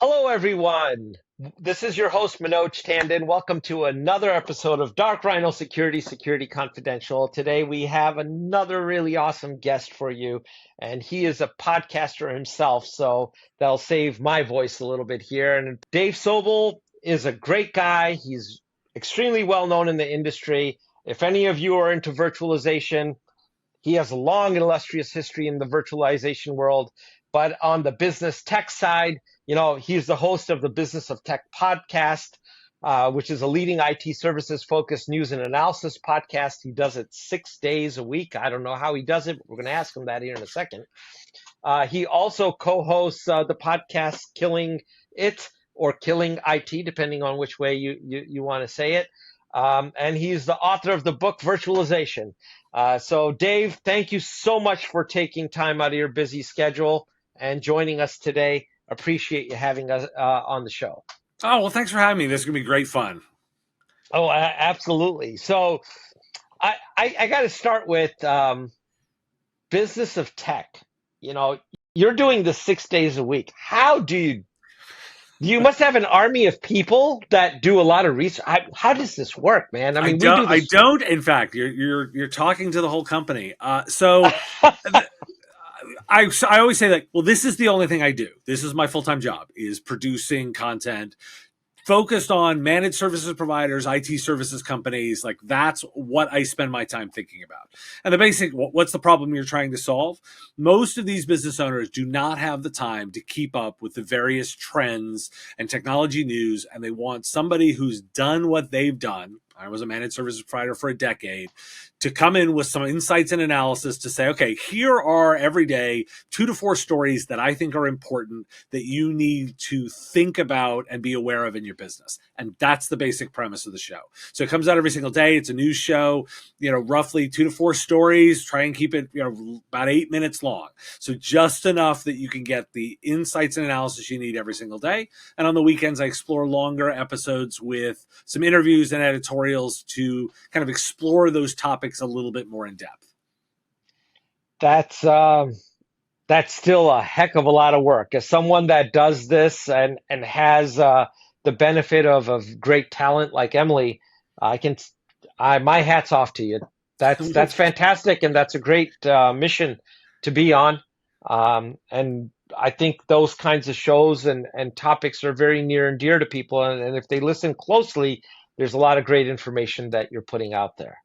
Hello, everyone. This is your host, Manoj Tandon. Welcome to another episode of Dark Rhino Security, Security Confidential. Today, we have another really awesome guest for you, and he is a podcaster himself, so that'll save my voice a little bit here. And Dave Sobel is a great guy. He's extremely well known in the industry. If any of you are into virtualization, he has a long and illustrious history in the virtualization world, but on the business tech side, he's the host of the Business of Tech podcast, which is a leading IT services focused news and analysis podcast. He does it 6 days a week. I don't know how he does it, but we're going to ask him that here in a second. He also co-hosts the podcast Killing It or Killing IT, depending on which way you want to say it. And he's the author of the book Virtualization. So, Dave, thank you so much for taking time out of your busy schedule and joining us today. Appreciate you having us on the show. Oh, well, thanks for having me. This is going to be great fun. Oh, absolutely. So I got to start with Business of Tech. You're doing this 6 days a week. How do you must have an army of people that do a lot of research. How does this work, man? I don't. I don't. In fact, you're talking to the whole company. I always say that. Well, this is the only thing I do. This is my full time job: is producing content focused on managed services providers, IT services companies. Like that's what I spend my time thinking about. And the basic, what's the problem you're trying to solve? Most of these business owners do not have the time to keep up with the various trends and technology news. And they want somebody who's done what they've done. I was a managed services provider for a decade, to come in with some insights and analysis to say, okay, here are every day 2 to 4 stories that I think are important that you need to think about and be aware of in your business. And that's the basic premise of the show. So it comes out every single day. It's a news show, roughly 2 to 4 stories. Try and keep it, about 8 minutes long. So just enough that you can get the insights and analysis you need every single day. And on the weekends, I explore longer episodes with some interviews and editorials to kind of explore those topics a little bit more in depth. That's still a heck of a lot of work. As someone that does this and has the benefit of great talent like Emily, my hat's off to you. That's fantastic, and that's a great mission to be on. And I think those kinds of shows and topics are very near and dear to people. And if they listen closely, there's a lot of great information that you're putting out there.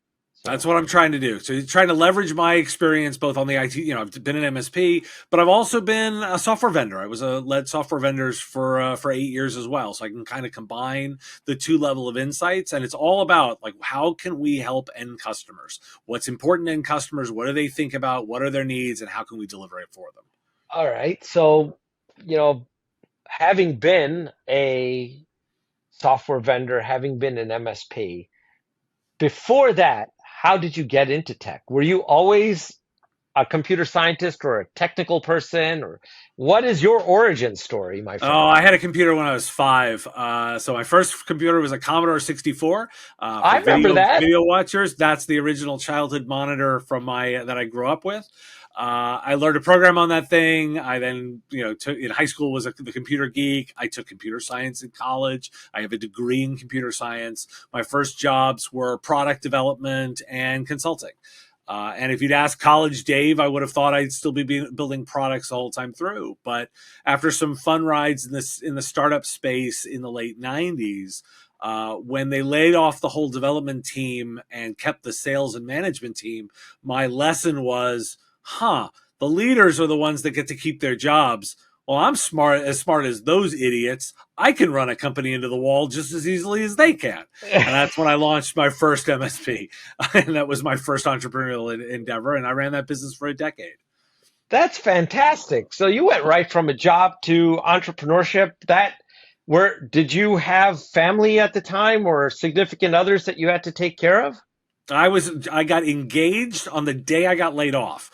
That's what I'm trying to do. So trying to leverage my experience both on the IT, I've been an MSP, but I've also been a software vendor. I was led software vendors for 8 years as well. So I can kind of combine the 2 level of insights, and it's all about like, how can we help end customers? What's important to end customers? What do they think about? What are their needs, and how can we deliver it for them? All right. So, having been a software vendor, having been an MSP, before that, how did you get into tech? Were you always a computer scientist or a technical person, or what is your origin story, my friend? Oh, I had a computer when I was 5. So my first computer was a Commodore 64. I remember that. Video watchers. That's the original childhood monitor that I grew up with. I learned to program on that thing. I then, took in high school was the computer geek. I took computer science in college. I have a degree in computer science. My first jobs were product development and consulting. And if you'd asked college Dave, I would have thought I'd still be building products the whole time through. But after some fun rides in the startup space in the late 90s, when they laid off the whole development team and kept the sales and management team, my lesson was, the leaders are the ones that get to keep their jobs. Well, I'm smart as those idiots. I can run a company into the wall just as easily as they can. And that's when I launched my first MSP. And that was my first entrepreneurial endeavor. And I ran that business for a decade. That's fantastic. So you went right from a job to entrepreneurship. Did you have family at the time or significant others that you had to take care of? I got engaged on the day I got laid off.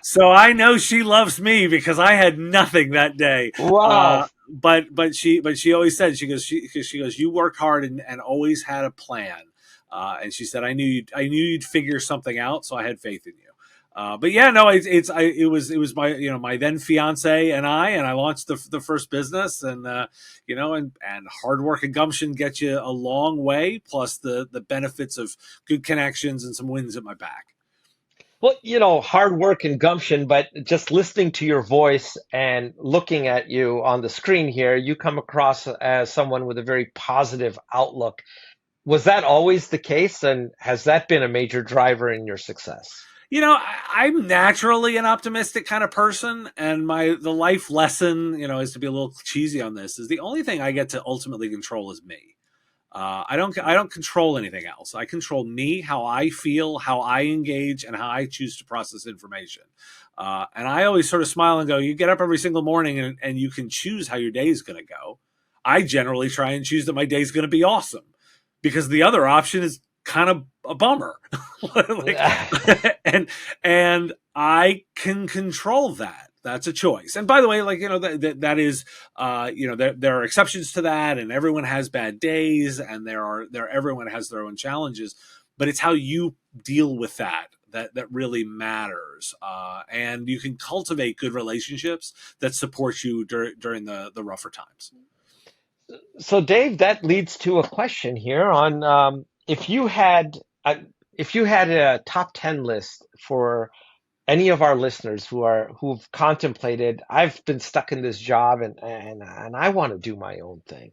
So I know she loves me because I had nothing that day. Wow. But she always said, she goes, you worked hard and always had a plan. And she said, I knew you'd figure something out. So I had faith in you. But yeah, no, it was my my then fiance and I launched the first business, and and hard work and gumption get you a long way. Plus the benefits of good connections and some wins at my back. Well, hard work and gumption, but just listening to your voice and looking at you on the screen here, you come across as someone with a very positive outlook. Was that always the case, and has that been a major driver in your success? I'm naturally an optimistic kind of person, and the life lesson, is to be a little cheesy on this, is the only thing I get to ultimately control is me. I don't control anything else. I control me, how I feel, how I engage, and how I choose to process information. And I always sort of smile and go, you get up every single morning and you can choose how your day is going to go. I generally try and choose that my day is going to be awesome, because the other option is kind of a bummer. like, and I can control that. That's a choice. And by the way, that is, there are exceptions to that, and everyone has bad days, and everyone has their own challenges, but it's how you deal with that really matters. And you can cultivate good relationships that support you during the rougher times. So, Dave, that leads to a question here on uh, if you had a top 10 list for any of our listeners who've contemplated, I've been stuck in this job and I want to do my own thing.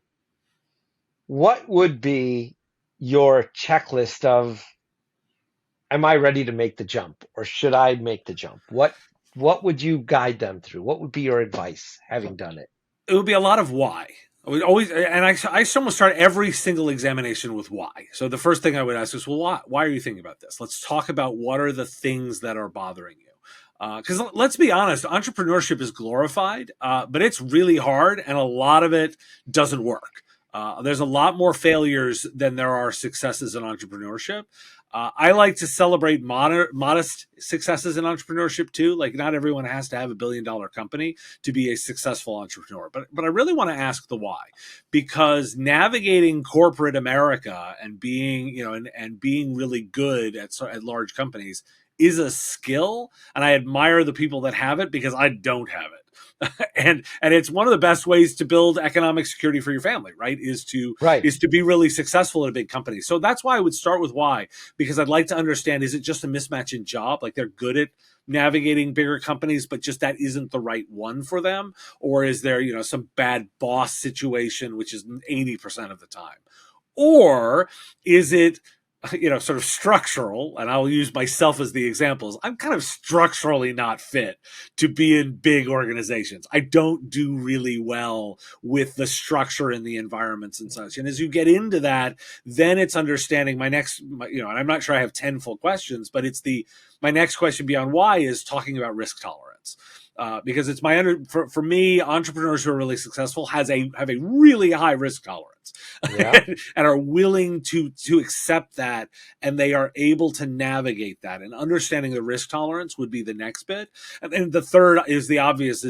What would be your checklist of, am I ready to make the jump, or should I make the jump? What would you guide them through? What would be your advice, having done it? It would be a lot of why. I would always, and I almost start every single examination with why. So the first thing I would ask is, well, why are you thinking about this? Let's talk about what are the things that are bothering you. Because let's be honest, entrepreneurship is glorified, but it's really hard, and a lot of it doesn't work. There's a lot more failures than there are successes in entrepreneurship. I like to celebrate modest successes in entrepreneurship too. Like, not everyone has to have $1 billion company to be a successful entrepreneur. But I really want to ask the why, because navigating corporate America and being and being really good at large companies is a skill, and I admire the people that have it, because I don't have it. And it's one of the best ways to build economic security for your family, right? Is to Right. be really successful at a big company. So that's why I would start with why, because I'd like to understand, is it just a mismatch in job? Like, they're good at navigating bigger companies, but just that isn't the right one for them? Or is there, some bad boss situation, which is 80% of the time? Or is it sort of structural? And I'll use myself as the examples. I'm kind of structurally not fit to be in big organizations. I don't do really well with the structure and the environments and such. And as you get into that, then it's understanding and I'm not sure I have 10 full questions, but my next question beyond why is talking about risk tolerance. Because it's for me, entrepreneurs who are really successful have a really high risk tolerance. Yeah. And are willing to accept that, and they are able to navigate that. And understanding the risk tolerance would be the next bit. And then the third is the obvious: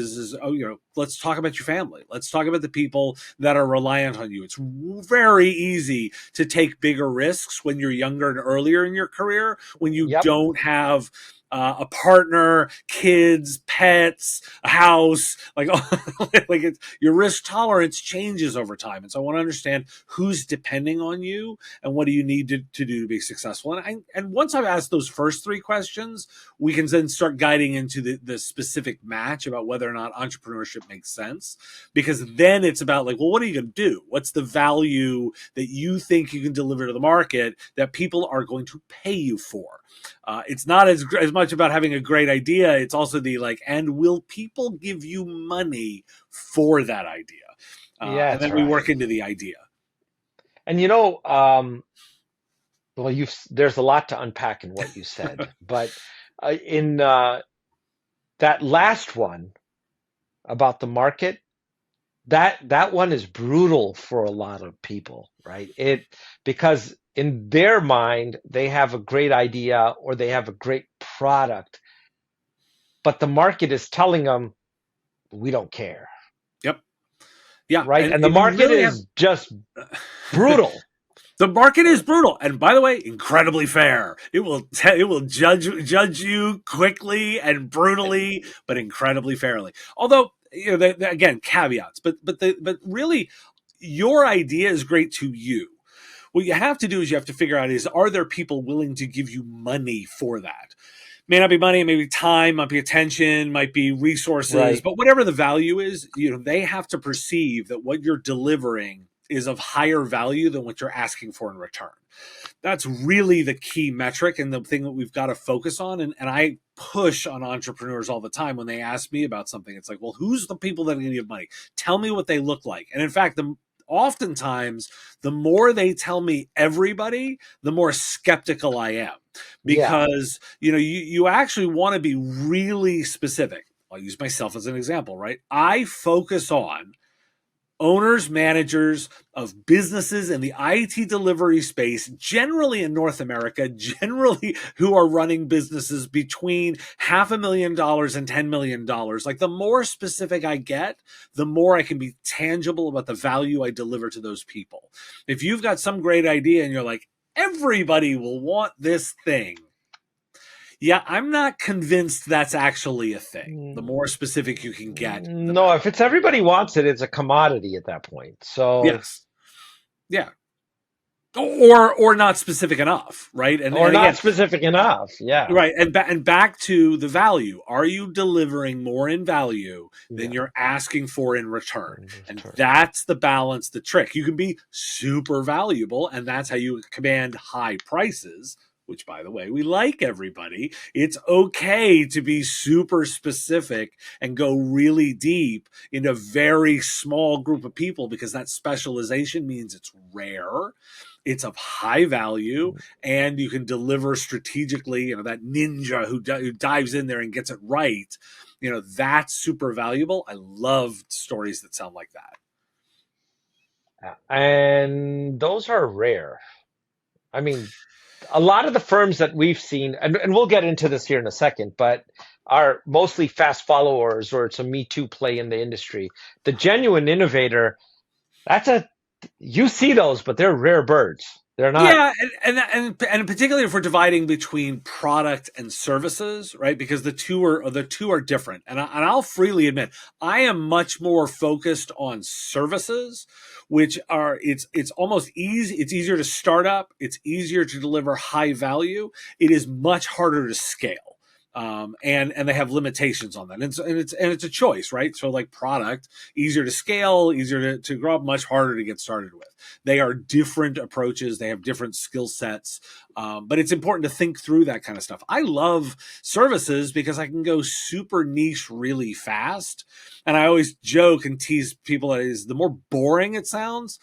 let's talk about your family. Let's talk about the people that are reliant on you. It's very easy to take bigger risks when you're younger and earlier in your career, when you Yep. don't have a partner, kids, pets, a house, your risk tolerance changes over time. And so I want to understand who's depending on you and what do you need to do to be successful. And once I've asked those first three questions, we can then start guiding into the specific match about whether or not entrepreneurship makes sense. Because then it's about what are you going to do? What's the value that you think you can deliver to the market that people are going to pay you for? It's not as much about having a great idea. It's also and will people give you money for that idea? Yeah, And that's then we right. work into the idea. And well, there's a lot to unpack in what you said, but in that last one about the market, that one is brutal for a lot of people, right? Because in their mind they have a great idea or they have a great product, but the market is telling them we don't care, Yep. Yeah. right? And And the you market really have is just brutal. The market is brutal, and by the way, incredibly fair. It will judge you quickly and brutally, but incredibly fairly. Although, you know, again, caveats, but really, your idea is great to you. What you have to do is you have to figure out is, are there people willing to give you money for that? May not be money, maybe time, might be attention, might be resources, Right. but whatever the value is, you know, they have to perceive that what you're delivering is of higher value than what you're asking for in return. That's really the key metric and the thing that we've got to focus on. And I push on entrepreneurs all the time when they ask me about something. It's like, well, who's the people that are going to give money? Tell me what they look like. And in fact, oftentimes, the more they tell me everybody, the more skeptical I am, Yeah. because you know you actually want to be really specific. I'll use myself as an example, right? I focus on owners, managers of businesses in the IT delivery space, generally in North America, generally who are running businesses between $500,000 and $10 million. Like, the more specific I get, the more I can be tangible about the value I deliver to those people. If you've got some great idea and you're like, everybody will want this thing, yeah, I'm not convinced that's actually a thing. The more specific you can get, the No, better. if it's everybody wants it, it's a commodity at that point. So, Yes. Yeah. Or not specific enough, right? or And not again, specific enough. Yeah. right, and back to the value. Are you delivering more in value than Yeah. you're asking for in return? And Return. that's the balance, the trick. You can be super valuable, and that's how you command high prices, which, by the way, we like everybody. It's okay to be super specific and go really deep in a very small group of people, because that specialization means it's rare, it's of high value, and you can deliver strategically. You know, that ninja who dives in there and gets it right, you know, that's super valuable. I love stories that sound like that. And those are rare. I mean, a lot of the firms that we've seen, and we'll get into this here in a second, but are mostly fast followers or it's a Me Too play in the industry. The genuine innovator, that's a, you see those, but they're rare birds. They're not, Yeah, and particularly if we're dividing between product and services, right? Because the two are different. And I'll freely admit, I am much more focused on services, which are, it's almost easy. It's easier to start up. It's easier to deliver high value. It is much harder to scale. And they have limitations on that, and it's a choice, right? So, like, product, easier to scale, easier to grow up, much harder to get started with. They are different approaches. They have different skill sets. But it's important to think through that kind of stuff. I love services because I can go super niche really fast. And I always joke and tease people that is, the more boring it sounds,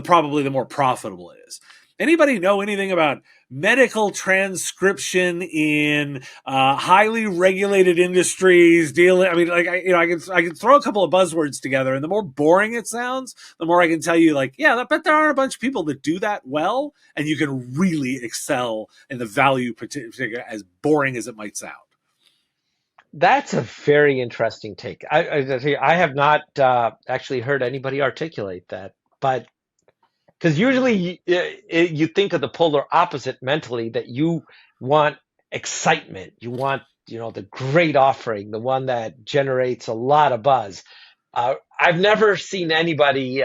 probably the more profitable it is. Anybody know anything about medical transcription in highly regulated industries? Dealing, I mean, like, I can throw a couple of buzzwords together, and the more boring it sounds, the more I can tell you, like, yeah, I bet there are a bunch of people that do that well, and you can really excel in the value, particular, as boring as it might sound. that's a very interesting take. I have not actually heard anybody articulate that, but because usually you think of the polar opposite mentally that you want excitement, you want the great offering, the one that generates a lot of buzz. I've never seen anybody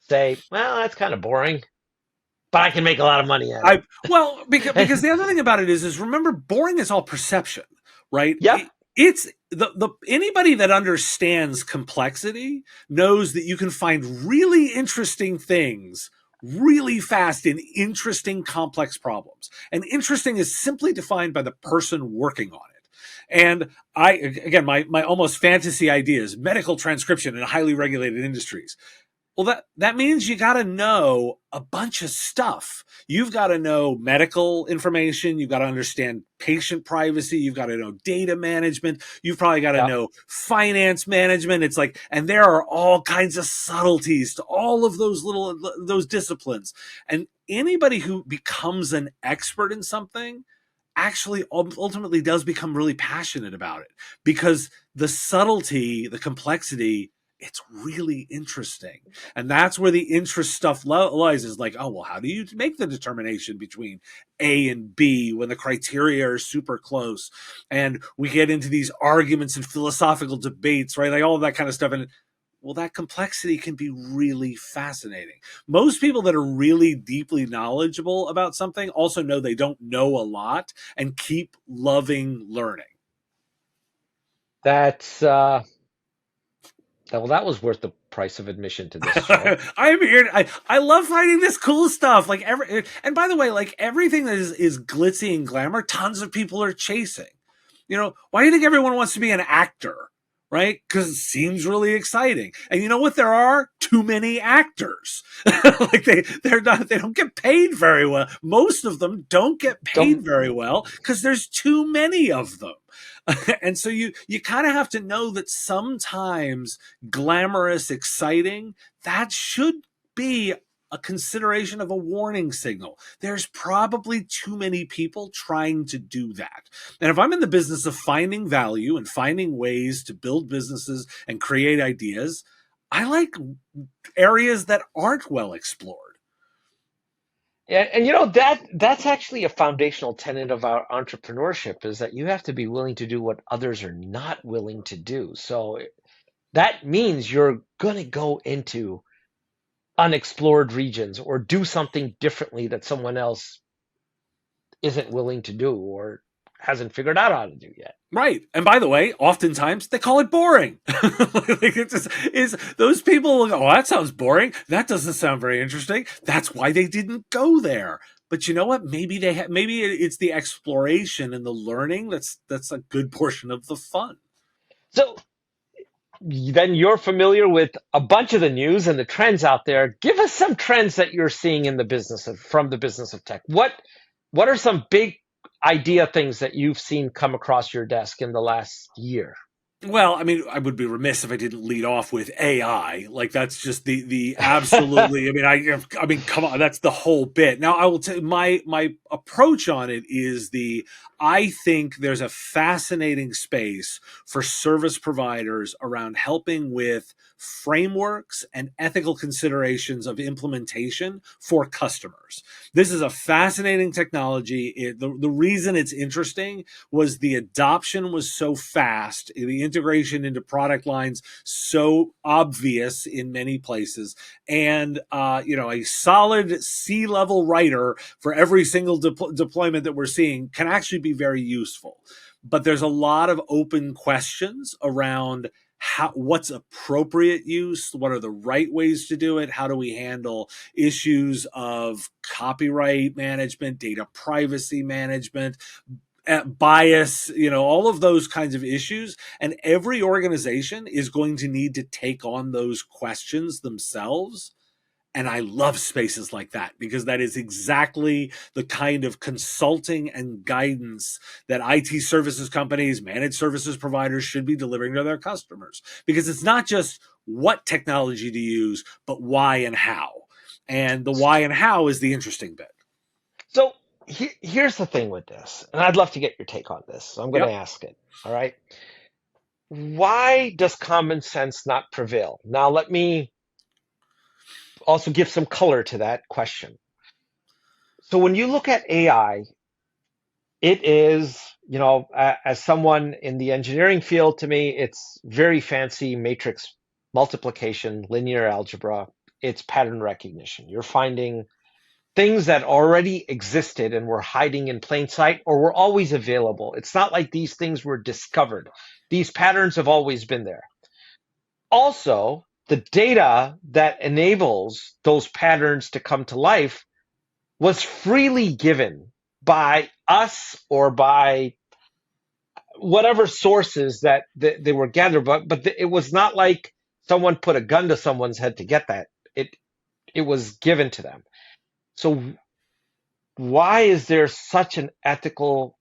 say, "Well, that's kind of boring, but I can make a lot of money at I Well, because it." the other thing about it is remember, boring is all perception, right? Yep. It's the anybody that understands complexity knows that you can find really interesting things really fast in interesting complex problems. And interesting is simply defined by the person working on it. And again, my almost fantasy idea is medical transcription in highly regulated industries. Well, that means you got to know a bunch of stuff. You've got to know medical information. You've got to understand patient privacy. You've got to know data management. You've probably got to Yep. know finance management. It's like, and there are all kinds of subtleties to all of those disciplines. And anybody who becomes an expert in something actually ultimately does become really passionate about it, because the subtlety, the complexity it's really interesting. And that's where the interest stuff lies, is like, oh, well, how do you make the determination between A and B when the criteria are super close? And we get into these arguments and philosophical debates, right? Like all of that kind of stuff. And well, that complexity can be really fascinating. Most people that are really deeply knowledgeable about something also know they don't know a lot and keep loving learning. That's well, that was worth the price of admission to this show. I'm here. I love finding this cool stuff. Like and by the way, like everything that is glitzy and glamour, tons of people are chasing. Why do you think everyone wants to be an actor? Right? Because it seems really exciting. And you know what? There are too many actors. Like they don't get paid very well. Most of them don't get paid Don't very well because there's too many of them. And so you kind of have to know that sometimes glamorous, exciting, that should be a consideration of a warning signal. There's probably too many people trying to do that. And if I'm in the business of finding value and finding ways to build businesses and create ideas, I like areas that aren't well explored. and that's actually a foundational tenet of our entrepreneurship is that you have to be willing to do what others are not willing to do. So that means you're going to go into unexplored regions or do something differently that someone else isn't willing to do or hasn't figured out how to do yet. Right. And by the way, oftentimes they call it boring. Like it just is, those people will go, oh, that sounds boring. That doesn't sound very interesting. That's why they didn't go there. But you know what? Maybe maybe it's the exploration and the learning that's a good portion of the fun. So then you're familiar with a bunch of the news and the trends out there. Give us some trends that you're seeing in the from the business of tech. What are some big idea things that you've seen come across your desk in the last year? Well, I mean, I would be remiss if I didn't lead off with AI. Like that's just the absolutely. I mean, I mean, come on, that's the whole bit. Now, I will tell you, my approach on it is I think there's a fascinating space for service providers around helping with frameworks and ethical considerations of implementation for customers. This is a fascinating technology. The reason it's interesting was the adoption was so fast, the integration into product lines so obvious in many places, and a solid C-level writer for every single deployment that we're seeing can actually be very useful. But there's a lot of open questions around what's appropriate use, what are the right ways to do it, how do we handle issues of copyright management, data privacy management, bias, all of those kinds of issues. And every organization is going to need to take on those questions themselves. And I love spaces like that because that is exactly the kind of consulting and guidance that IT services companies, managed services providers should be delivering to their customers. Because it's not just what technology to use, but why and how. And the why and how is the interesting bit. So here's the thing with this, and I'd love to get your take on this. So I'm going to Yep. ask it. All right. Why does common sense not prevail? Now, let me also give some color to that question. So when you look at AI, it is, as someone in the engineering field, to me, it's very fancy matrix multiplication, linear algebra. It's pattern recognition. You're finding things that already existed and were hiding in plain sight or were always available. It's not like these things were discovered. These patterns have always been there. Also, the data that enables those patterns to come to life was freely given by us or by whatever sources that they were gathered, but it was not like someone put a gun to someone's head to get that. It was given to them. So why is there such an ethical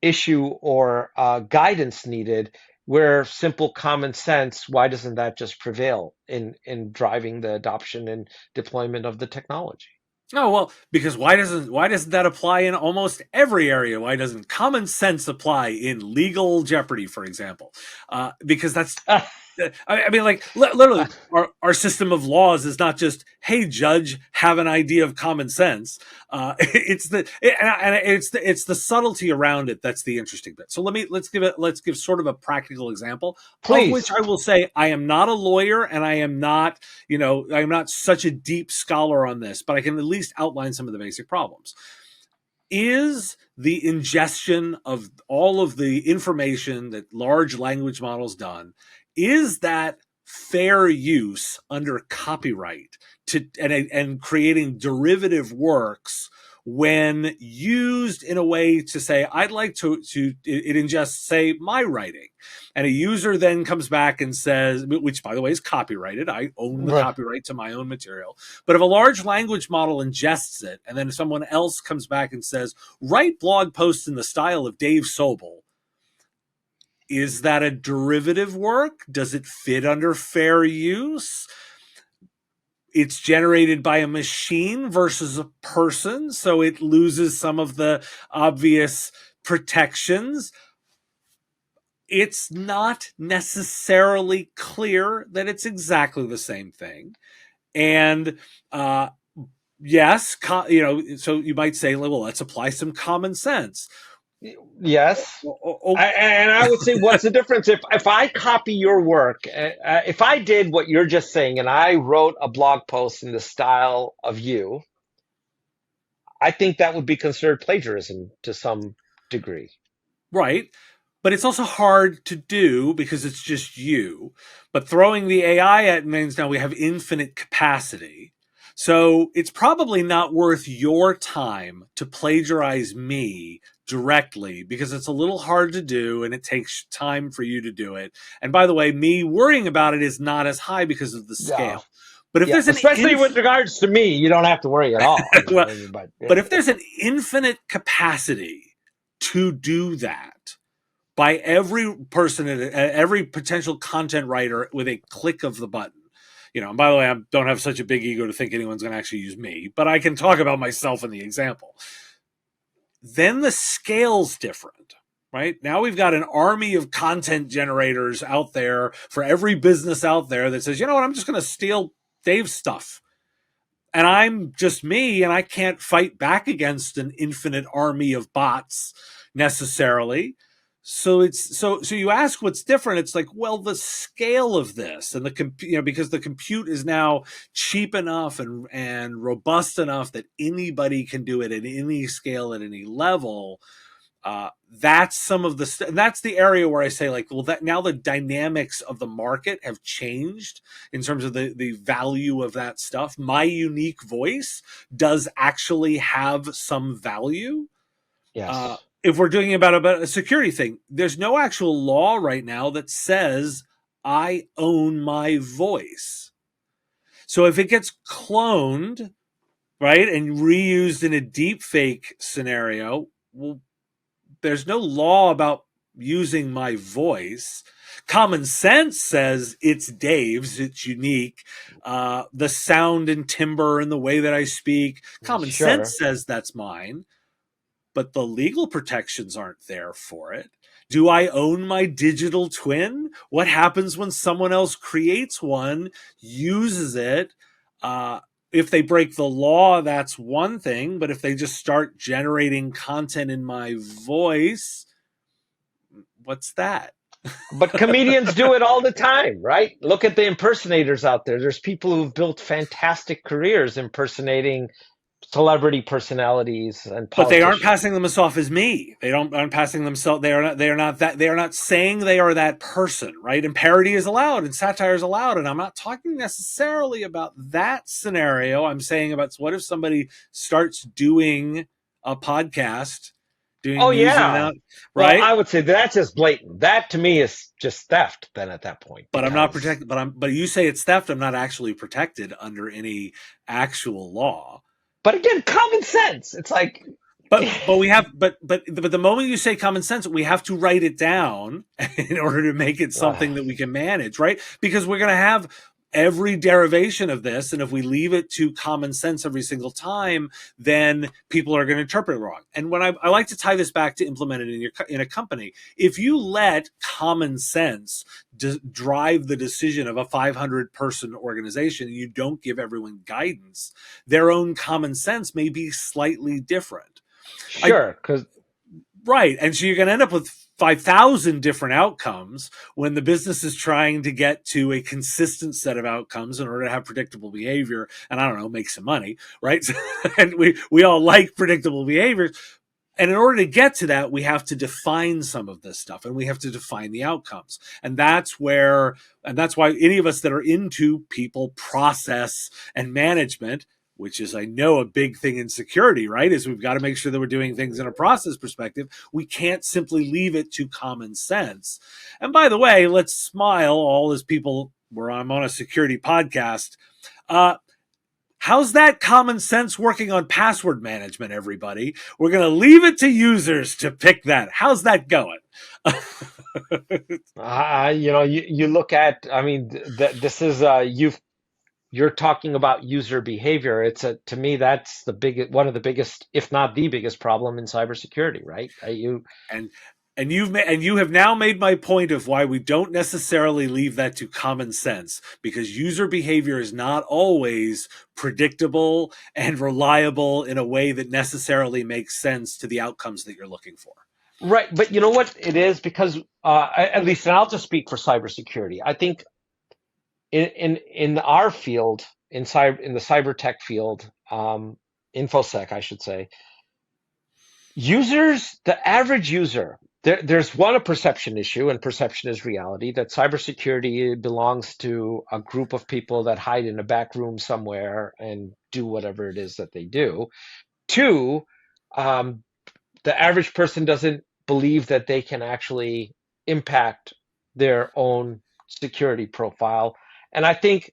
issue or guidance needed where simple common sense, why doesn't that just prevail in driving the adoption and deployment of the technology? Oh, well, because why doesn't that apply in almost every area? Why doesn't common sense apply in legal jeopardy, for example? Because that's I mean, like literally, our system of laws is not just, "Hey, judge, have an idea of common sense." It's the subtlety around it that's the interesting bit. So let's give sort of a practical example, of which Please. I will say I am not a lawyer and I am not, I'm not such a deep scholar on this, but I can at least outline some of the basic problems. Is the ingestion of all of the information that large language models done, is that fair use under copyright and creating derivative works when used in a way to say, I'd like to it ingests, say, my writing, and a user then comes back and says, which by the way is copyrighted, I own the copyright to my own material, but if a large language model ingests it and then someone else comes back and says, write blog posts in the style of Dave Sobel, is that a derivative work? Does it fit under fair use? It's generated by a machine versus a person, so it loses some of the obvious protections. It's not necessarily clear that it's exactly the same thing. And yes, so you might say, well, let's apply some common sense. Yes. And I would say, what's the difference if I copy your work? If I did what you're just saying, and I wrote a blog post in the style of you, I think that would be considered plagiarism to some degree. Right. But it's also hard to do because it's just you. But throwing the AI at means now we have infinite capacity. So it's probably not worth your time to plagiarize me directly because it's a little hard to do and it takes time for you to do it. And by the way, me worrying about it is not as high because of the Yeah. scale. But if Yeah. there's Especially with regards to me, you don't have to worry at all. well, But but if there's an infinite capacity to do that by every person, every potential content writer with a click of the button, and by the way, I don't have such a big ego to think anyone's going to actually use me, but I can talk about myself in the example. Then the scale's different, right? Now we've got an army of content generators out there for every business out there that says, you know what, I'm just going to steal Dave's stuff. And I'm just me, and I can't fight back against an infinite army of bots necessarily. So you ask what's different. It's like, well, the scale of this and because the compute is now cheap enough and robust enough that anybody can do it at any scale at any level. That's some of that's the area where I say, like, well, that now the dynamics of the market have changed in terms of the value of that stuff. My unique voice does actually have some value. yes. If we're doing about a security thing, there's no actual law right now that says I own my voice. So if it gets cloned, right, and reused in a deep fake scenario, well, there's no law about using my voice. Common sense says it's Dave's, it's unique. The sound and timbre and the way that I speak, common Sure. sense says that's mine, but the legal protections aren't there for it. Do I own my digital twin? What happens when someone else creates one, uses it? If they break the law, that's one thing. But if they just start generating content in my voice, what's that? But comedians do it all the time, right? Look at the impersonators out there. There's people who've built fantastic careers impersonating celebrity personalities and But they aren't politicians. passing themselves off as me. They aren't passing themselves. They are not that. They are not saying they are that person, right? And parody is allowed and satire is allowed. And I'm not talking necessarily about that scenario. I'm saying about what if somebody starts doing a podcast, doing Oh news and yeah. out, Well, right? I would say that's just blatant. That to me is just theft then at that point But I'm not because protected. But you say it's theft. I'm not actually protected under any actual law. but again, common sense. It's like But we have but the moment you say common sense, we have to write it down in order to make it something that we can manage, right? Because we're going to have every derivation of this, and if we leave it to common sense every single time, then people are going to interpret it wrong. And when I like to tie this back to implement it in a company, if you let common sense drive the decision of a 500-person organization, and you don't give everyone guidance, their own common sense may be slightly different. Sure, because Right. And so you're going to end up with 5,000 different outcomes when the business is trying to get to a consistent set of outcomes in order to have predictable behavior and, I don't know, make some money, right? And we all like predictable behavior. And in order to get to that, we have to define some of this stuff, and we have to define the outcomes. And that's why any of us that are into people, process, and management, which is, I know, a big thing in security, right? Is we've got to make sure that we're doing things in a process perspective. We can't simply leave it to common sense. And by the way, let's smile, all as people, where I'm on a security podcast. How's that common sense working on password management, everybody? We're going to leave it to users to pick that. How's that going? you look at, I mean, this is you're talking about user behavior. To me, that's one of the biggest, if not the biggest problem in cybersecurity, right? And you have now made my point of why we don't necessarily leave that to common sense, because user behavior is not always predictable and reliable in a way that necessarily makes sense to the outcomes that you're looking for. Right, but you know what it is, because at least, and I'll just speak for cybersecurity. I think in our field, in the cyber tech field, infosec, I should say, the average user, there's a perception issue, and perception is reality, that cybersecurity belongs to a group of people that hide in a back room somewhere and do whatever it is that they do. Two, um, the average person doesn't believe that they can actually impact their own security profile. And I think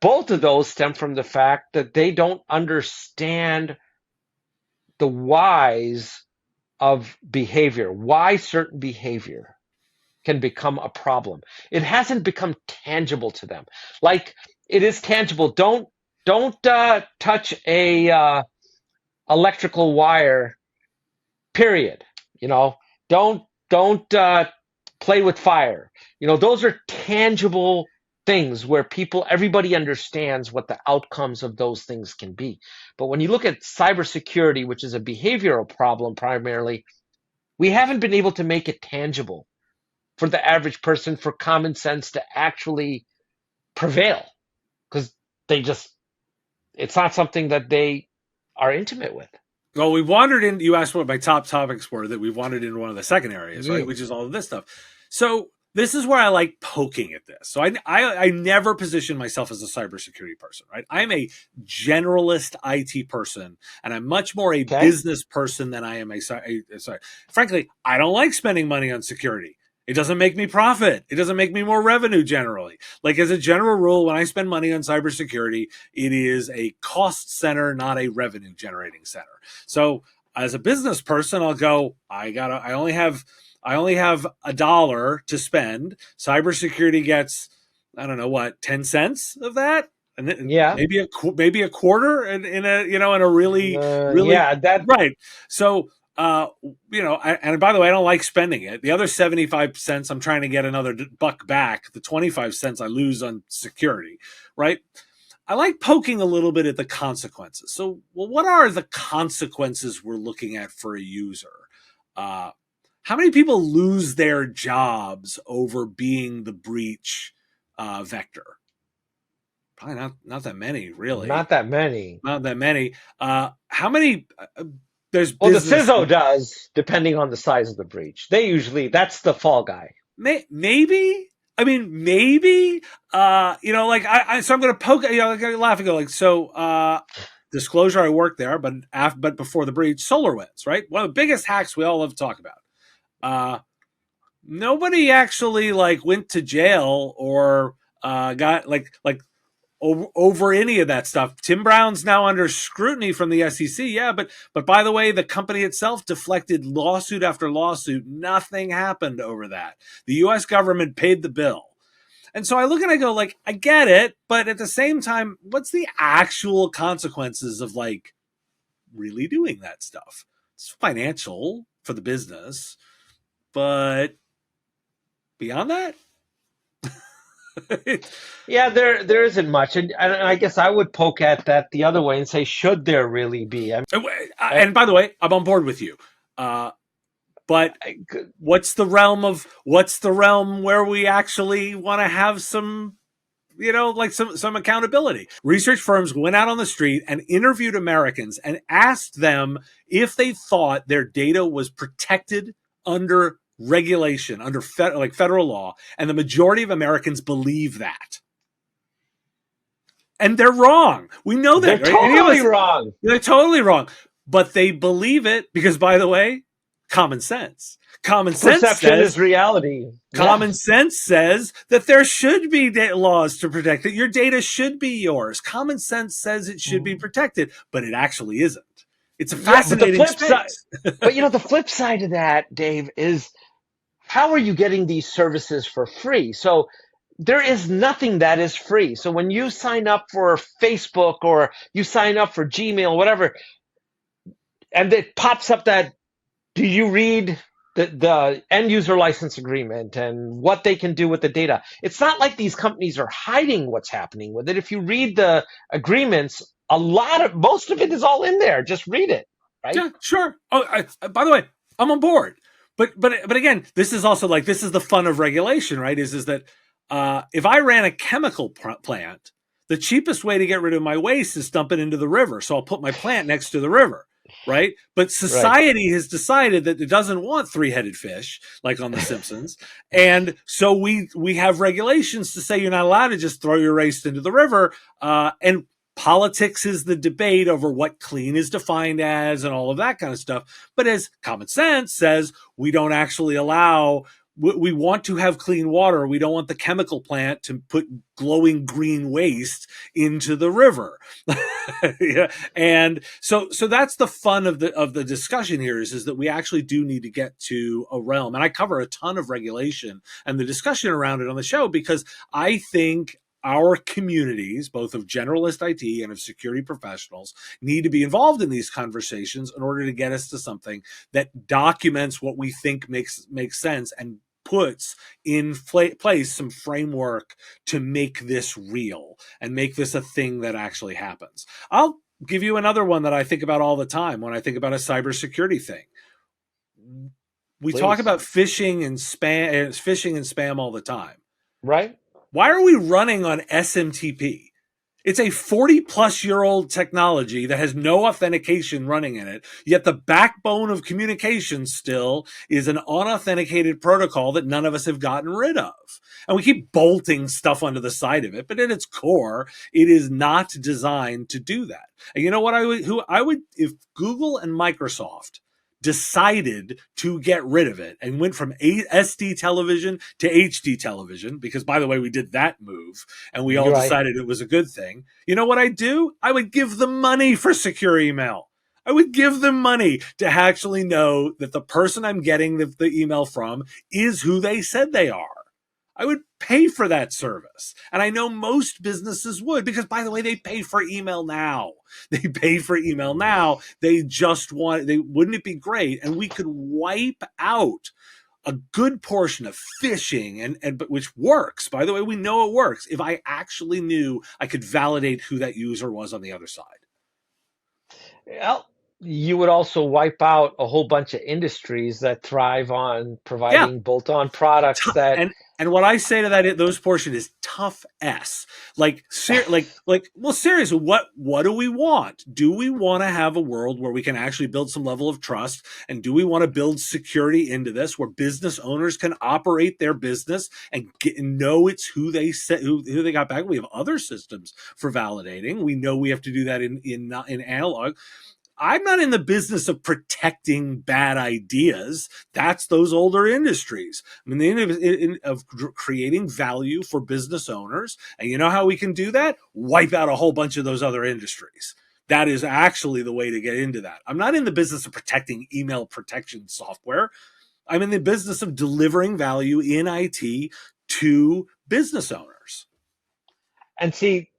both of those stem from the fact that they don't understand the whys of behavior, why certain behavior can become a problem. It hasn't become tangible to them. Like, it is tangible. Don't touch a electrical wire. Period. You know, don't play with fire. Those are tangible things where everybody understands what the outcomes of those things can be. But when you look at cybersecurity, which is a behavioral problem primarily, we haven't been able to make it tangible for the average person, for common sense to actually prevail, because it's not something that they are intimate with. Well, we wandered in. You asked what my top topics were. That we've wandered into one of the second areas, right? Which is all of this stuff. So this is where I like poking at this. So I never position myself as a cybersecurity person, right? I'm a generalist IT person, and I'm much more a business person than I am sorry. Frankly, I don't like spending money on security. It doesn't make me profit. It doesn't make me more revenue generally. Like, as a general rule, when I spend money on cybersecurity, it is a cost center, not a revenue generating center. So as a business person, I'll go, I only have $1 to spend. Cybersecurity gets, I don't know what, 10 cents of that? And Yeah. maybe a quarter in a really right. So and by the way, I don't like spending it. The other 75 cents, I'm trying to get another buck back. The 25 cents I lose on security, right? I like poking a little bit at the consequences. So, well, what are the consequences we're looking at for a user? How many people lose their jobs over being the breach vector? Probably not that many, really. Not that many. Not that many. How many? There's the CISO does, depending on the size of the breach. That's the fall guy. Maybe. I mean, maybe. So I'm going to poke. Like, I laugh and go disclosure. I worked there, but before the breach, SolarWinds, right? One of the biggest hacks we all love to talk about. Nobody actually went to jail or got over any of that stuff. Tim Brown's now under scrutiny from the SEC. Yeah, but by the way, the company itself deflected lawsuit after lawsuit. Nothing happened over that. The U.S. government paid the bill. And so I look and I go, like, I get it, but at the same time, what's the actual consequences of like really doing that stuff? It's financial for the business, but beyond that, Yeah, there isn't much, and I guess I would poke at that the other way and say, should there really be? I, and by the way, I'm on board with you. But I, what's the realm where we actually want to have some, like some accountability? Research firms went out on the street and interviewed Americans and asked them if they thought their data was protected under regulation, under federal law, and the majority of Americans believe that. And they're wrong. We know they're that, right? Any of totally us, wrong. they're totally wrong. But they believe it because, by the way, common sense. Common sense Perception says is reality. Yeah. Common sense says that there should be laws to protect it. Your data should be yours. Common sense says it should be protected, but it actually isn't. It's a Yeah, but the fascinating flip side, space. but the flip side of that, Dave, is how are you getting these services for free? So there is nothing that is free. So when you sign up for Facebook or you sign up for Gmail, whatever, and it pops up that, do you read the end user license agreement and what they can do with the data? It's not like these companies are hiding what's happening with it. If you read the agreements, most of it is all in there. Just read it, right? Yeah, sure. Oh, by the way, I'm on board. But again, this is also like this is the fun of regulation, right? Is that if I ran a chemical plant, the cheapest way to get rid of my waste is dump it into the river. So I'll put my plant next to the river, right? But Right. society has decided that it doesn't want three-headed fish like on The Simpsons, and so we have regulations to say you're not allowed to just throw your waste into the river, and politics is the debate over what clean is defined as and all of that kind of stuff. But as common sense says, we don't actually allow, we want to have clean water. We don't want the chemical plant to put glowing green waste into the river. Yeah. And so that's the fun of the discussion here is that we actually do need to get to a realm. And I cover a ton of regulation and the discussion around it on the show because I think our communities, both of generalist IT and of security professionals, need to be involved in these conversations in order to get us to something that documents what we think makes sense and puts in place some framework to make this real and make this a thing that actually happens. I'll give you another one that I think about all the time when I think about a cybersecurity thing. We talk Please. about phishing and spam all the time. Right? Why are we running on SMTP? It's a 40 plus year old technology that has no authentication running in it, yet the backbone of communication still is an unauthenticated protocol that none of us have gotten rid of. And we keep bolting stuff onto the side of it, but at its core, it is not designed to do that. And you know what I would if Google and Microsoft decided to get rid of it and went from SD television to HD television, because by the way, we did that move and we all You're right. decided it was a good thing. You know what I'd do? I would give them money for secure email. I would give them money to actually know that the person I'm getting the email from is who they said they are. I would pay for that service. And I know most businesses would, because by the way, they pay for email now. They pay for email now. They just wouldn't it be great? And we could wipe out a good portion of phishing but which works. By the way, we know it works. If I actually knew I could validate who that user was on the other side. Well, you would also wipe out a whole bunch of industries that thrive on Yeah. providing bolt-on products that And what I say to those portion is tough S. Like well, seriously, what do we want? Do we want to have a world where we can actually build some level of trust? And do we want to build security into this where business owners can operate their business and know it's who they said, who they got back? We have other systems for validating. We know we have to do that in analog. I'm not in the business of protecting bad ideas. That's those older industries. I mean, of creating value for business owners. And you know how we can do that? Wipe out a whole bunch of those other industries. That is actually the way to get into that. I'm not in the business of protecting email protection software. I'm in the business of delivering value in IT to business owners. And see,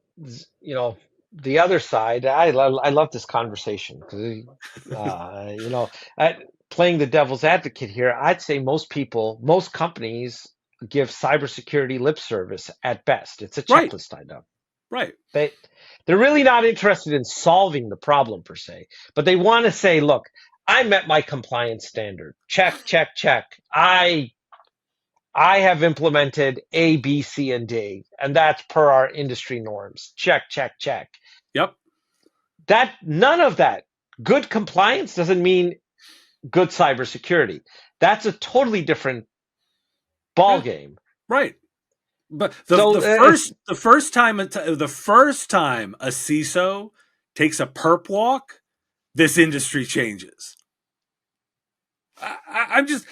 you know, the other side, I love this conversation because, you know, playing the devil's advocate here, I'd say most people, most companies give cybersecurity lip service at best. It's a Right, checklist item. right. They they're really not interested in solving the problem per se, but they want to say, look, I met my compliance standard. Check, check, check. I have implemented A, B, C, and D, and that's per our industry norms. Check, check, check. Yep. That none of that. Good compliance doesn't mean good cybersecurity. That's a totally different ball Yeah, game. right. But So the first time a CISO takes a perp walk, this industry changes. I'm just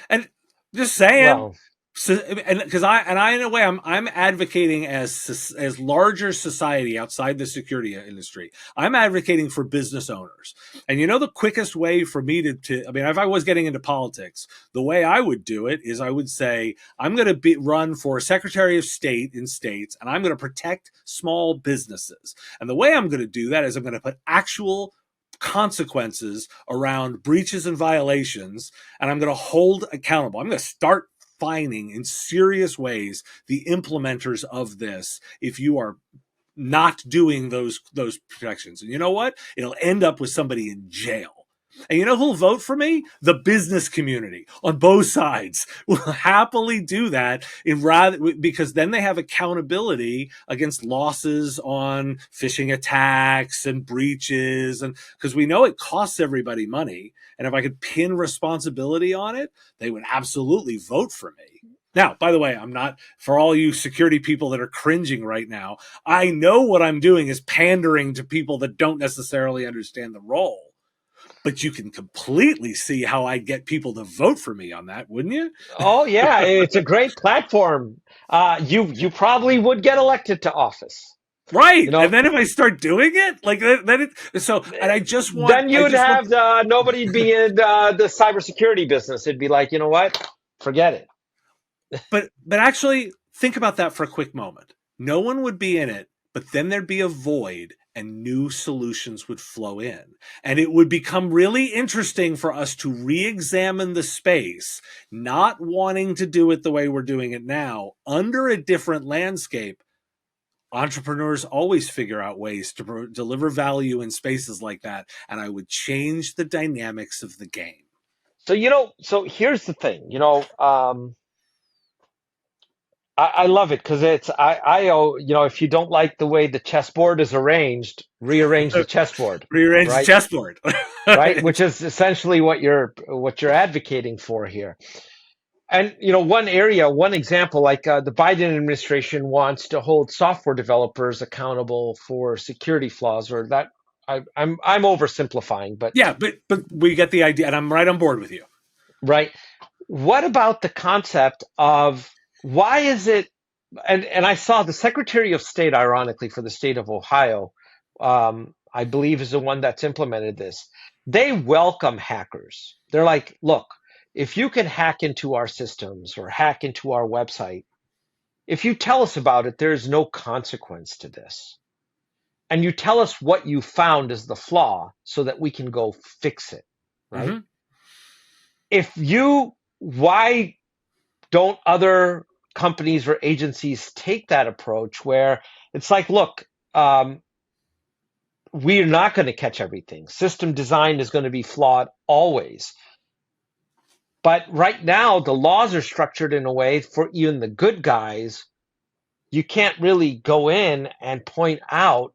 saying. well, So, and because I in a way I'm advocating as larger society outside the security industry. I'm advocating for business owners, and the quickest way for me to I mean, if I was getting into politics, the way I would do it is I would say I'm going to run for Secretary of State in states, and I'm going to protect small businesses. And the way I'm going to do that is I'm going to put actual consequences around breaches and violations, and I'm going to hold accountable. I'm going to start fining in serious ways the implementers of this if you are not doing those protections. And you know what? It'll end up with somebody in jail. And you know who'll vote for me? The business community on both sides will happily do that because then they have accountability against losses on phishing attacks and breaches, and because we know it costs everybody money. And if I could pin responsibility on it, they would absolutely vote for me. Now, by the way, I'm not, for all you security people that are cringing right now, I know what I'm doing is pandering to people that don't necessarily understand the role. But you can completely see how I get people to vote for me on that, wouldn't you? oh yeah, it's a great platform. You probably would get elected to office. You Right. And know, then if I start doing it, like then and then you'd I just want have nobody'd be in the cybersecurity business. It'd be like, you know what? Forget it. but actually think about that for a quick moment. No one would be in it, but then there'd be a void and new solutions would flow in. And it would become really interesting for us to re-examine the space, not wanting to do it the way we're doing it now, under a different landscape. Entrepreneurs always figure out ways to deliver value in spaces like that, and I would change the dynamics of the game. So so here's the thing. I love it because if you don't like the way the chessboard is arranged, rearrange the chessboard, Rearrange the right? chessboard. Right, which is essentially what you're advocating for here. And one example, like the Biden administration wants to hold software developers accountable for security flaws, or that I'm oversimplifying, but Yeah, but we get the idea, and I'm right on board with you. right. What about the concept of why is it? And I saw the Secretary of State, ironically, for the state of Ohio, I believe is the one that's implemented this. They welcome hackers. They're like, look, if you can hack into our systems or hack into our website, if you tell us about it, there's no consequence to this. And you tell us what you found is the flaw so that we can go fix it, right? Mm-hmm. Why don't other companies or agencies take that approach where it's like, look, we're not going to catch everything. System design is going to be flawed always. But right now, the laws are structured in a way for even the good guys, you can't really go in and point out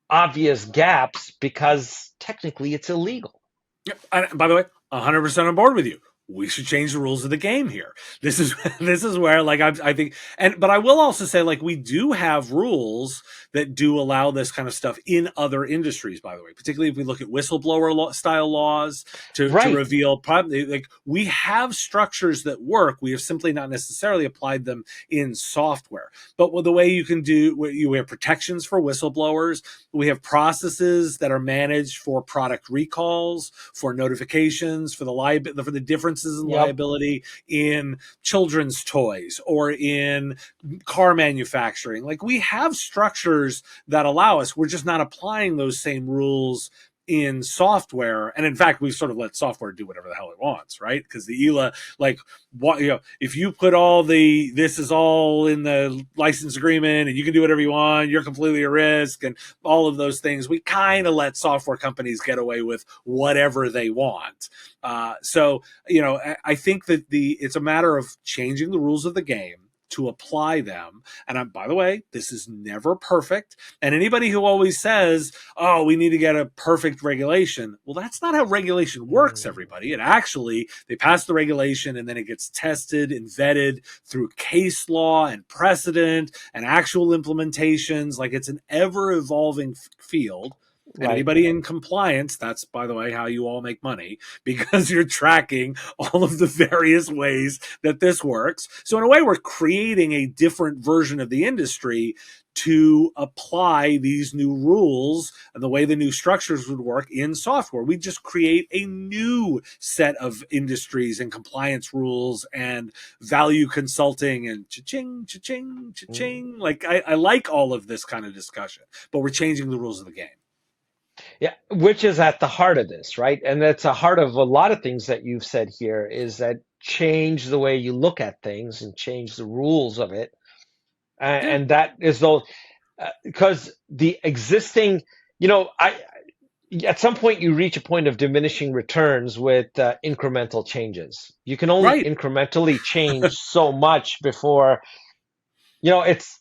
obvious gaps because technically it's illegal. Yep. And by the way, 100% on board with you. We should change the rules of the game here. This is this is where I think, but I will also say, like, we do have rules that do allow this kind of stuff in other industries, by the way, particularly if we look at whistleblower style laws to Right. reveal like we have structures that work. We have simply not necessarily applied them in software. But the way you can do, you have protections for whistleblowers. We have processes that are managed for product recalls, for notifications, for the different occurrences and Yep. liability in children's toys or in car manufacturing. Like we have structures that allow us, we're just not applying those same rules in software. And in fact, we've sort of let software do whatever the hell it wants, right? Because the ELA, like, what, if you put this is all in the license agreement and you can do whatever you want, you're completely at risk, and all of those things, we kind of let software companies get away with whatever they want. So, I think that it's a matter of changing the rules of the game to apply them. And by the way, this is never perfect. And anybody who always says, oh, we need to get a perfect regulation, well, that's not how regulation works, Mm. everybody. It actually, they pass the regulation and then it gets tested and vetted through case law and precedent and actual implementations. Like it's an ever evolving field. And Right. anybody in compliance, that's, by the way, how you all make money, because you're tracking all of the various ways that this works. So in a way, we're creating a different version of the industry to apply these new rules and the way the new structures would work in software. We just create a new set of industries and compliance rules and value consulting and cha-ching, cha-ching, Mm. cha-ching. Like I like all of this kind of discussion, but we're changing the rules of the game. Yeah, which is at the heart of this, right? And that's the heart of a lot of things that you've said here is that change the way you look at things and change the rules of it. Yeah, And that is though, because the existing, I at some point you reach a point of diminishing returns with incremental changes. You can only right. incrementally change so much before, it's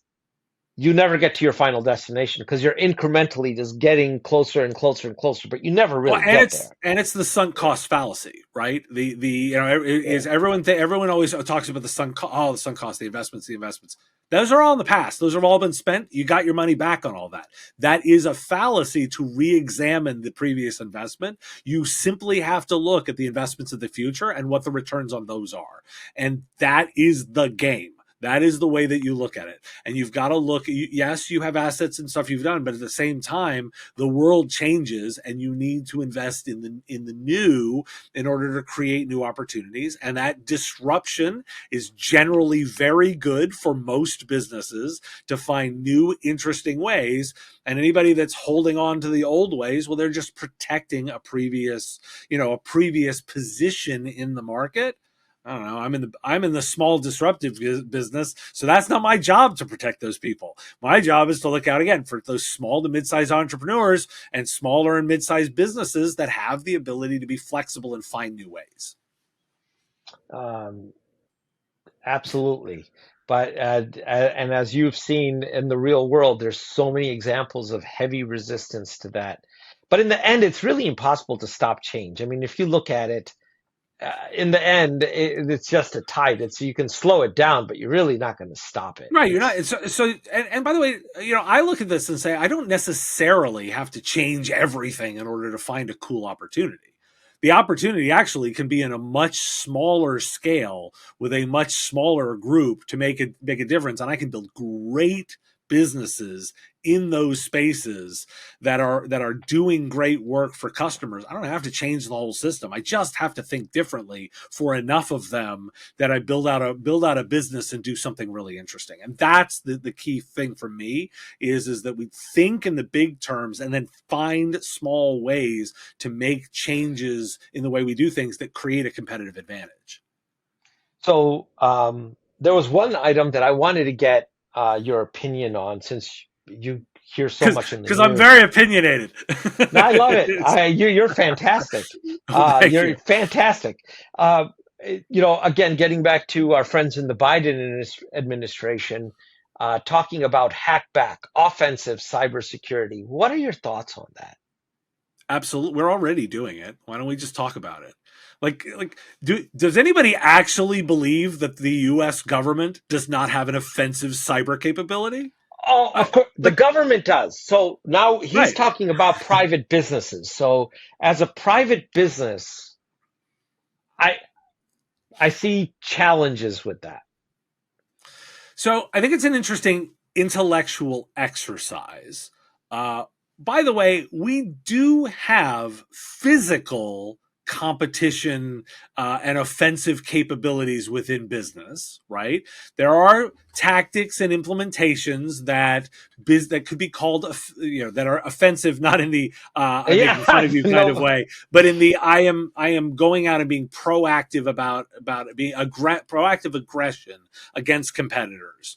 you never get to your final destination because you're incrementally just getting closer and closer and closer, but you never Well, really and get it's there. and it's the sunk cost fallacy, right? Yeah. Is everyone always talks about the sunk cost, the investments, the investments. Those are all in the past. Those have all been spent. You got your money back on all that. That is a fallacy to re-examine the previous investment. You simply have to look at the investments of the future and what the returns on those are, and that is the game. That is the way that you look at it. And you've got to look. Yes, you have assets and stuff you've done, but at the same time, the world changes and you need to invest in the new in order to create new opportunities, and that disruption is generally very good for most businesses to find new interesting ways. And anybody that's holding on to the old ways, well, they're just protecting a previous position in the market. I don't know. I'm in the small disruptive business, so that's not my job to protect those people. My job is to look out again for those small to mid-sized entrepreneurs and smaller and mid-sized businesses that have the ability to be flexible and find new ways. Um, Absolutely. But and as you've seen in the real world, there's so many examples of heavy resistance to that. But in the end, it's really impossible to stop change. I mean, if you look at it, in the end, it's just a tide. It's you can slow it down, but you're really not going to stop it. Right, you're not. It's And by the way, I look at this and say I don't necessarily have to change everything in order to find a cool opportunity. The opportunity actually can be in a much smaller scale with a much smaller group to make a difference, and I can build great businesses in those spaces that are doing great work for customers. I don't have to change the whole system. I just have to think differently for enough of them that I build out a business and do something really interesting. And that's the key thing for me is that we think in the big terms and then find small ways to make changes in the way we do things that create a competitive advantage. so there was one item that I wanted to get your opinion on since you hear so much in the Because I'm news. very opinionated. No, I love it. You're fantastic. Well, thank You're you. fantastic. Uh, again, getting back to our friends in the Biden administration, talking about hackback, offensive cybersecurity. What are your thoughts on that? Absolutely, we're already doing it. Why don't we just talk about it? Does anybody actually believe that the U.S. government does not have an offensive cyber capability? Oh, I, of course, the like, government does. So now he's right. talking about private businesses. So as a private business, I I see challenges with that. So I think it's an interesting intellectual exercise. Uh, by the way, we do have physical competition and offensive capabilities within business, right? There are tactics and implementations that could be called, that are offensive, not in the I'm making fun Yeah, of you kind of no, way, but in the I am going out and being proactive about being proactive aggression against competitors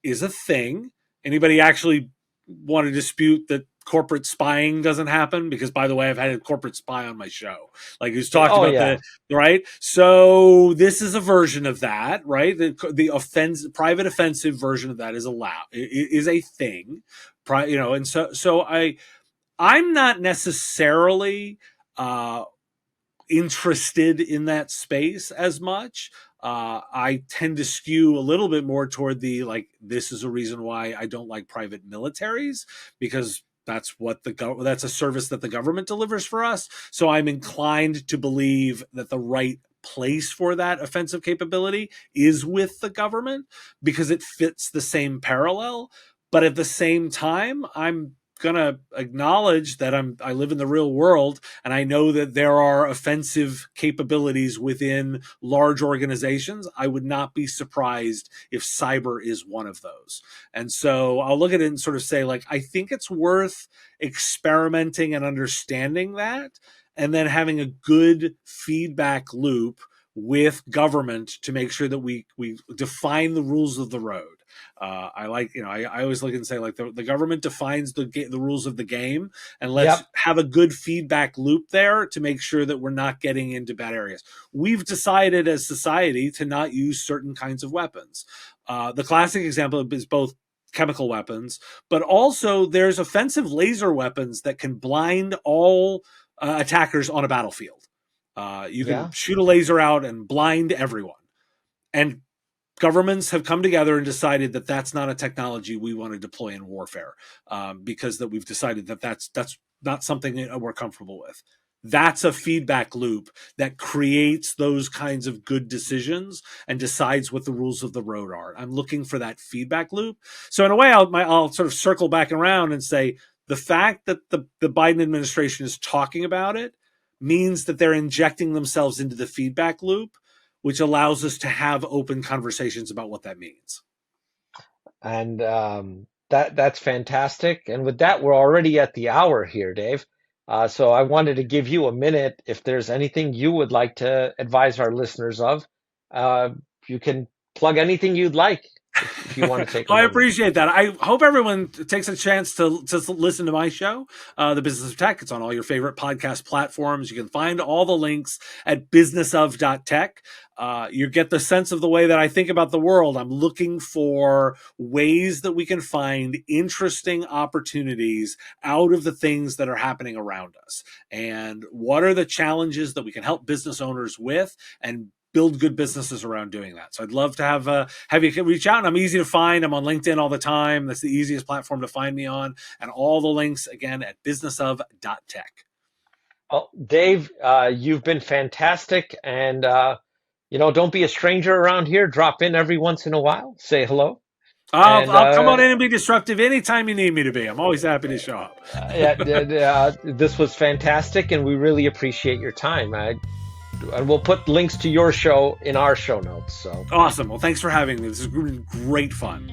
is a thing. Anybody actually want to dispute that corporate spying doesn't happen? Because, by the way, I've had a corporate spy on my show, like who's talked oh about yeah, the right. So this is a version of that, right? The private offensive version of that is is a thing, and so I'm not necessarily interested in that space as much. I tend to skew a little bit more toward the like. This is a reason why I don't like private militaries, because that's what that's a service that the government delivers for us. So I'm inclined to believe that the right place for that offensive capability is with the government because it fits the same parallel. But at the same time, I'm gonna acknowledge that I live in the real world, and I know that there are offensive capabilities within large organizations. I would not be surprised if cyber is one of those. And so I'll look at it and sort of say, like, I think it's worth experimenting and understanding that, and then having a good feedback loop with government to make sure that we define the rules of the road. I like, I always look and say, like, the government defines the rules of the game, and let's yep, have a good feedback loop there to make sure that we're not getting into bad areas. We've decided as society to not use certain kinds of weapons. The classic example is both chemical weapons, but also there's offensive laser weapons that can blind all attackers on a battlefield. You can yeah. shoot a laser out and blind everyone. And governments have come together and decided that that's not a technology we want to deploy in warfare, because that we've decided that that's not something that we're comfortable with. That's a feedback loop that creates those kinds of good decisions and decides what the rules of the road are. I'm looking for that feedback loop. So in a way, I'll sort of circle back around and say the fact that the Biden administration is talking about it means that they're injecting themselves into the feedback loop, which allows us to have open conversations about what that means. And that's fantastic. And with that, we're already at the hour here, Dave. So I wanted to give you a minute. If there's anything you would like to advise our listeners of, uh, you can plug anything you'd like if you want to take a Well, I moment. appreciate that. I hope everyone takes a chance to listen to my show, The Business of Tech. It's on all your favorite podcast platforms. You can find all the links at businessof.tech. You get the sense of the way that I think about the world. I'm looking for ways that we can find interesting opportunities out of the things that are happening around us. And what are the challenges that we can help business owners with and build good businesses around doing that. So I'd love to have you reach out. And I'm easy to find. I'm on LinkedIn all the time. That's the easiest platform to find me on. And all the links again at businessof.tech. Well, Dave, you've been fantastic. And, don't be a stranger around here. Drop in every once in a while, say hello. And I'll come on in and be disruptive anytime you need me to be. I'm always happy to show up. yeah, this was fantastic, and we really appreciate your time. And we'll put links to your show in our show notes. So Awesome. Well, thanks for having me. This has been great fun.